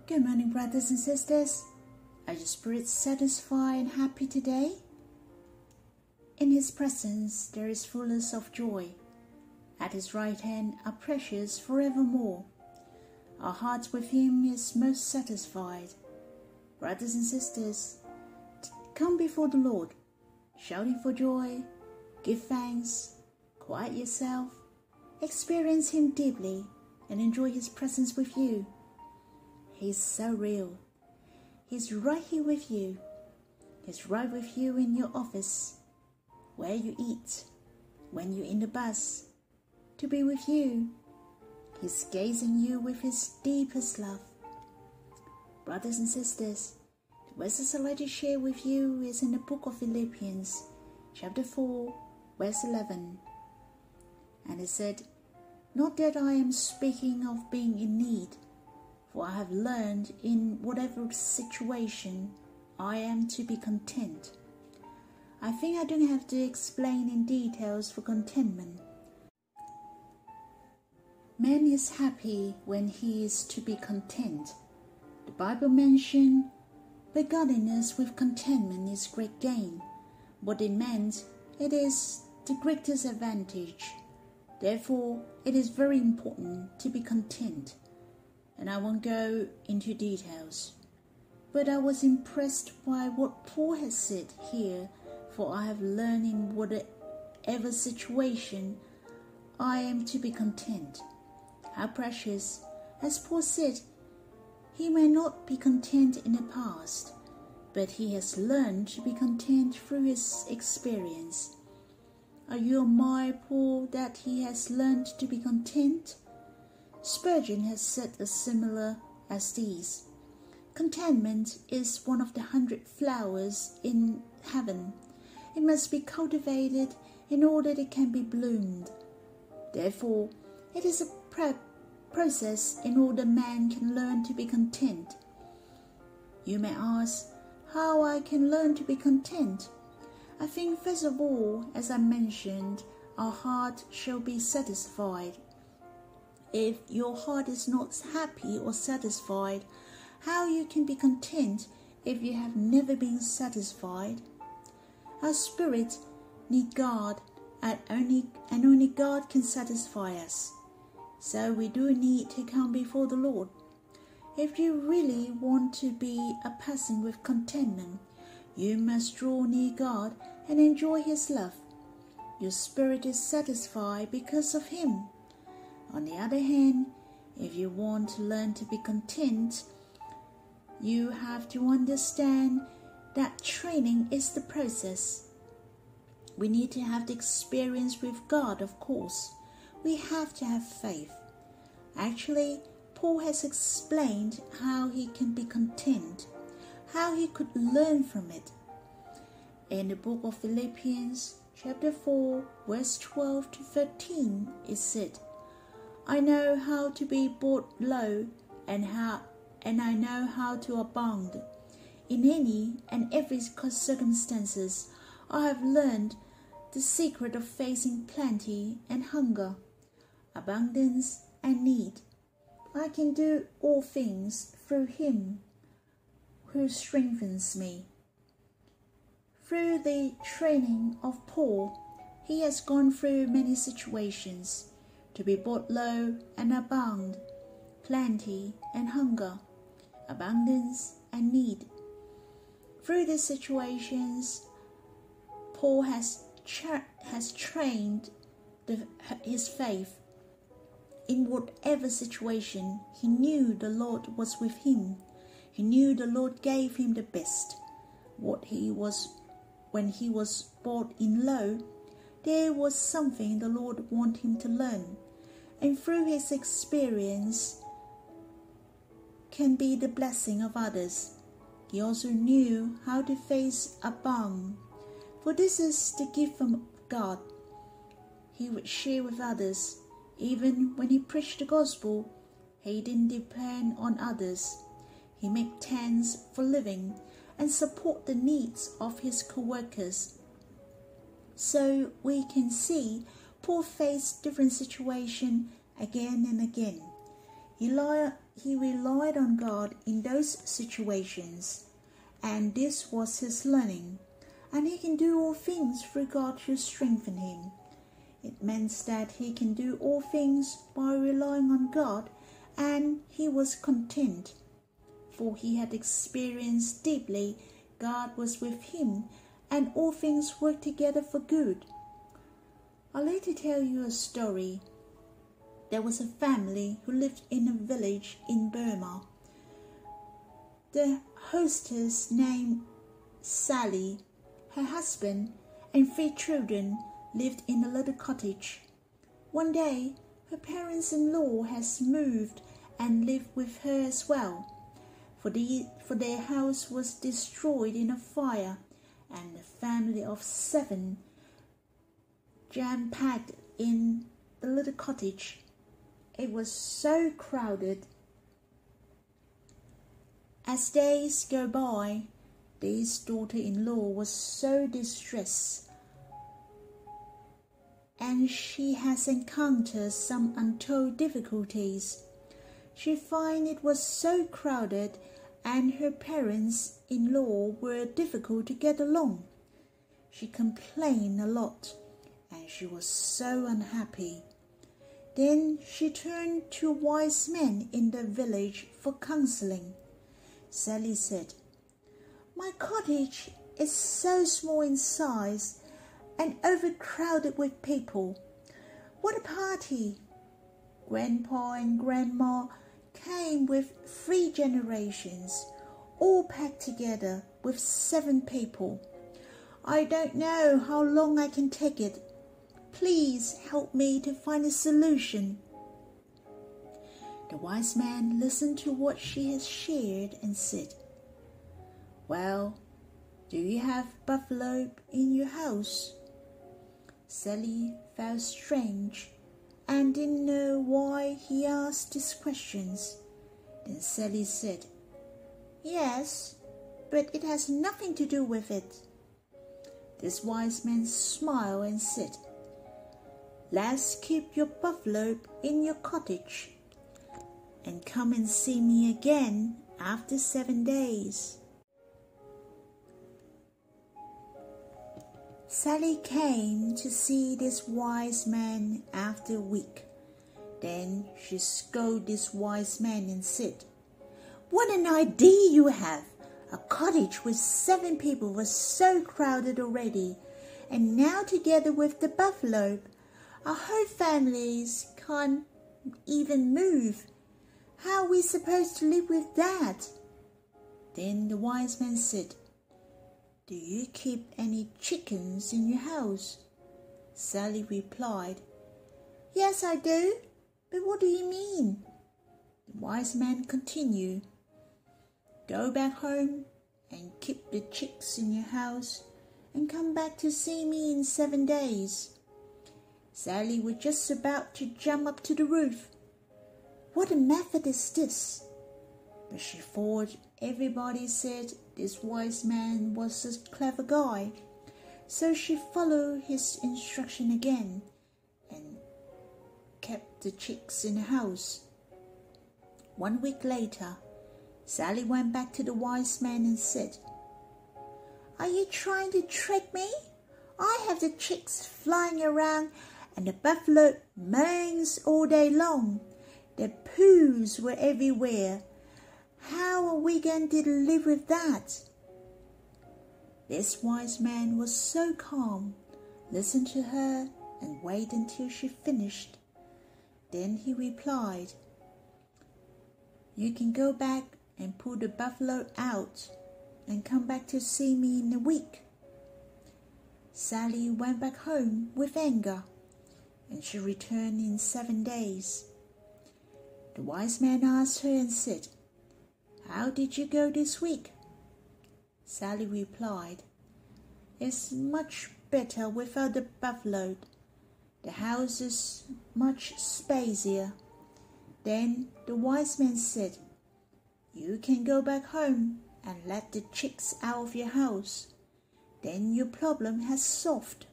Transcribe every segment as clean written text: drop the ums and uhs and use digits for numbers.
Good morning, brothers and sisters. Are your spirits satisfied and happy today? In His presence there is fullness of joy. At His right hand are pleasures forevermore. Our hearts with Him is most satisfied. Brothers and sisters, come before the Lord, shouting for joy, give thanks, quiet yourself, experience Him deeply, and enjoy His presence with you. He's so real. He's right here with you. He's right with you in your office, where you eat, when you're in the bus, to be with you. He's gazing you with His deepest love. Brothers and sisters, the verses I'd like to share with you is in the book of Philippians, chapter 4, verse 11. And it said, "Not that I am speaking of being in need, for I have learned in whatever situation I am to be content." I think I don't have to explain in details for contentment. Man is happy when he is to be content. The Bible mentioned, "But godliness with contentment is great gain." What it meant, it is the greatest advantage. Therefore, it is very important to be content. And I won't go into details. But I was impressed by what Paul has said here, for I have learned in whatever situation I am to be content. How precious, as Paul said, he may not be content in the past, but he has learned to be content through his experience. Are you admire Paul that he has learned to be content? Spurgeon has said as similar as these. Contentment is one of the 100 flowers in heaven. It must be cultivated in order that it can be bloomed. Therefore, it is a process in order man can learn to be content. You may ask, how I can learn to be content? I think first of all, as I mentioned, our heart shall be satisfied. If your heart is not happy or satisfied, how you can be content if you have never been satisfied? Our spirit need God, and only God can satisfy us. So we do need to come before the Lord. If you really want to be a person with contentment, you must draw near God and enjoy His love. Your spirit is satisfied because of Him. On the other hand, if you want to learn to be content, you have to understand that training is the process. We need to have the experience with God, of course. We have to have faith. Actually, Paul has explained how he can be content, how he could learn from it. In the book of Philippians, chapter 4, verse 12 to 13, it said, "I know how to be brought low, and I know how to abound. In any and every circumstances, I have learned the secret of facing plenty and hunger, abundance and need. I can do all things through Him who strengthens me." Through the training of Paul, he has gone through many situations, to be brought low and abound, plenty and hunger, abundance and need. Through these situations, Paul has trained his faith. In whatever situation, he knew the Lord was with him. He knew the Lord gave him the best. When he was brought in low, there was something the Lord wanted him to learn. And through his experience can be the blessing of others. He also knew how to face abound, for this is the gift from God. He would share with others. Even when he preached the gospel, he didn't depend on others. He made tents for living and support the needs of his co-workers. So we can see Paul faced different situations again and again. He relied on God in those situations, and this was his learning. And he can do all things through God who strengthened him. It meant that he can do all things by relying on God, and he was content, for he had experienced deeply God was with him, and all things worked together for good. I'll later tell you a story. There was a family who lived in a village in Burma. The hostess named Sally, her husband, and 3 children lived in a little cottage. One day, her parents-in-law has moved and lived with her as well, for their house was destroyed in a fire, and the family of 7 jam-packed in the little cottage. It was so crowded. As days go by, this daughter-in-law was so distressed, and she has encountered some untold difficulties. She found it was so crowded, and her parents-in-law were difficult to get along. She complained a lot, and she was so unhappy. Then she turned to wise men in the village for counseling. Sally said, "My cottage is so small in size and overcrowded with people. What a party! Grandpa and Grandma came with 3 generations, all packed together with 7 people. I don't know how long I can take it. Please help me to find a solution." The wise man listened to what she had shared and said, "Well, do you have buffalo in your house?" Sally felt strange and didn't know why he asked these questions. Then Sally said, "Yes, but it has nothing to do with it." This wise man smiled and said, "Let's keep your buffalo in your cottage and come and see me again after 7 days." Sally came to see this wise man after a week. Then she scolded this wise man and said, "What an idea you have! A cottage with 7 people was so crowded already, and now together with the buffalo, our whole families can't even move. How are we supposed to live with that?" Then the wise man said, "Do you keep any chickens in your house?" Sally replied, "Yes, I do. But what do you mean?" The wise man continued, "Go back home and keep the chicks in your house and come back to see me in 7 days. Sally was just about to jump up to the roof. What a method is this? But she thought everybody said this wise man was a clever guy, so she followed his instruction again and kept the chicks in the house. 1 week later, Sally went back to the wise man and said, "Are you trying to trick me? I have the chicks flying around and the buffalo moans all day long. The poos were everywhere. How are we going to live with that?" This wise man was so calm, listened to her and waited until she finished. Then he replied, "You can go back and pull the buffalo out and come back to see me in a week." Sally went back home with anger, and she returned in 7 days. The wise man asked her and said, "How did you go this week?" Sally replied, "It's much better without the buffalo. The house is much spacier." Then the wise man said, "You can go back home and let the chicks out of your house. Then your problem has solved."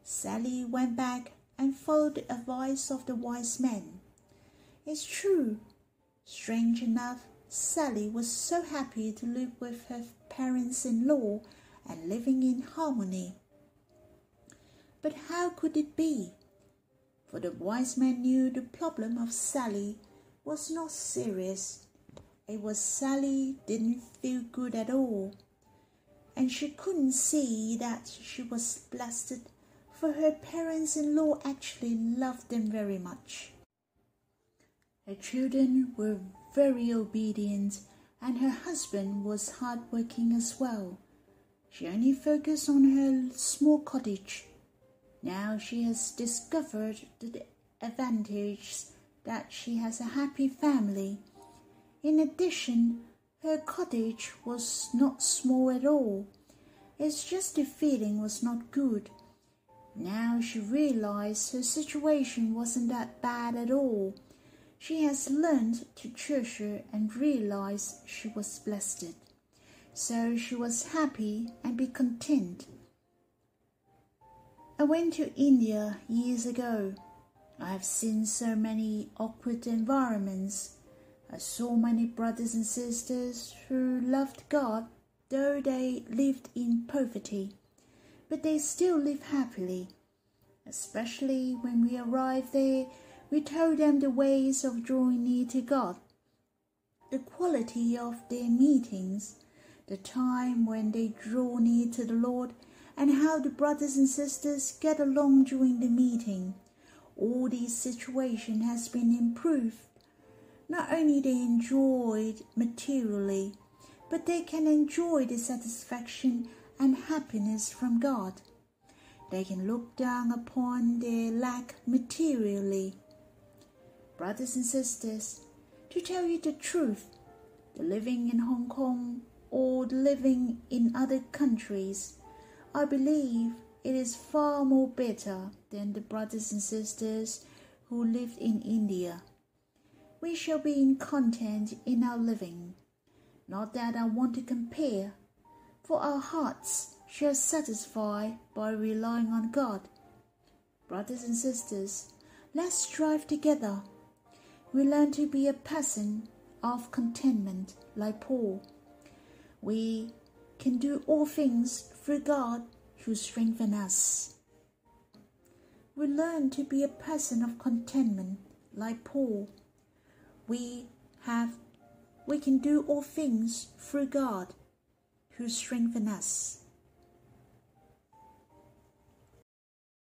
Sally went back and followed the advice of the wise man. It's true. Strange enough, Sally was so happy to live with her parents-in-law and living in harmony. But how could it be? For the wise man knew the problem of Sally was not serious. It was Sally didn't feel good at all, and she couldn't see that she was blessed, for her parents-in-law actually loved them very much. Her children were very obedient, and her husband was hard-working as well. She only focused on her small cottage. Now she has discovered the advantage that she has a happy family. In addition, her cottage was not small at all. It's just the feeling was not good. Now she realized her situation wasn't that bad at all. She has learned to treasure and realize she was blessed. So she was happy and be content. I went to India years ago. I have seen so many awkward environments. I saw many brothers and sisters who loved God, though they lived in poverty, but they still live happily. Especially when we arrived there, we told them the ways of drawing near to God, the quality of their meetings, the time when they draw near to the Lord, and how the brothers and sisters get along during the meeting. All these situations has been improved. Not only they enjoyed materially, but they can enjoy the satisfaction and happiness from God. They can look down upon their lack materially. Brothers and sisters, to tell you the truth, the living in Hong Kong or the living in other countries, I believe it is far more better than the brothers and sisters who lived in India. We shall be in content in our living. Not that I want to compare, for our hearts shall satisfy by relying on God. Brothers and sisters, let's strive together. We learn to be a person of contentment like Paul. We can do all things through God who strengthens us. We learn to be a person of contentment like Paul. We can do all things through God who strengthens us.